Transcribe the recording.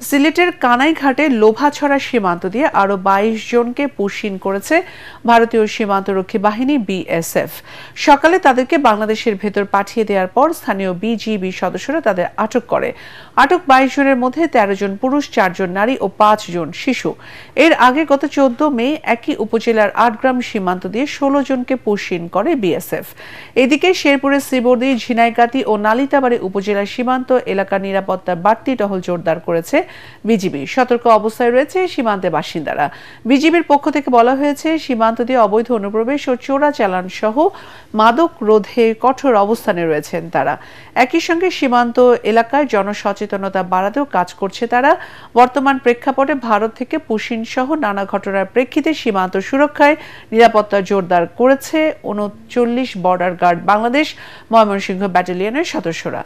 সিলেটের কানাইঘাটে লোভাছড়া সীমান্ত দিয়ে আরও ২২ জনকে পুশিন করেছে ভারতীয় সীমান্তরক্ষী বাহিনী বিএসএফ। সকালে তাদেরকে বাংলাদেশের ভেতর পাঠিয়ে দেওয়ার পর স্থানীয় বিজিবি সদস্যরা তাদের আটক করে। আটক ২২ জনের মধ্যে ১৩ জন পুরুষ, ৪ জন নারী ও ৫ জন শিশু। এর আগে গত ১৪ মে একই উপজেলার আটগ্রাম সীমান্ত দিয়ে ১৬ জনকে পুশিন করে বিএসএফ। এদিকে শেরপুরের শ্রীবর্দী, ঝিনাইগাতি ও নালিতাবাড়ী উপজেলার সীমান্ত এলাকার নিরাপত্তার বাড়তি টহল জোরদার করেছে বিজিবি। সতর্ক অবস্থায় রয়েছে সীমান্তে বাসিন্দারা। বিজিবির পক্ষ থেকে বলা হয়েছে, সীমান্ত দিয়ে অবৈধ অনুপ্রবেশ ও চোরাচালান সহ মাদক রোধে কঠোর অবস্থানে রয়েছেন তারা। একই সঙ্গে সীমান্ত এলাকায় জনসচেতনতা বাড়াতেও কাজ করছে তারা। বর্তমান প্রেক্ষাপটে ভারত থেকে পুশিন সহ নানা ঘটনার প্রেক্ষিতে সীমান্ত সুরক্ষায় নিরাপত্তা জোরদার করেছে ৩৯ বর্ডার গার্ড বাংলাদেশ ময়মনসিংহ ব্যাটালিয়নের সদস্যরা।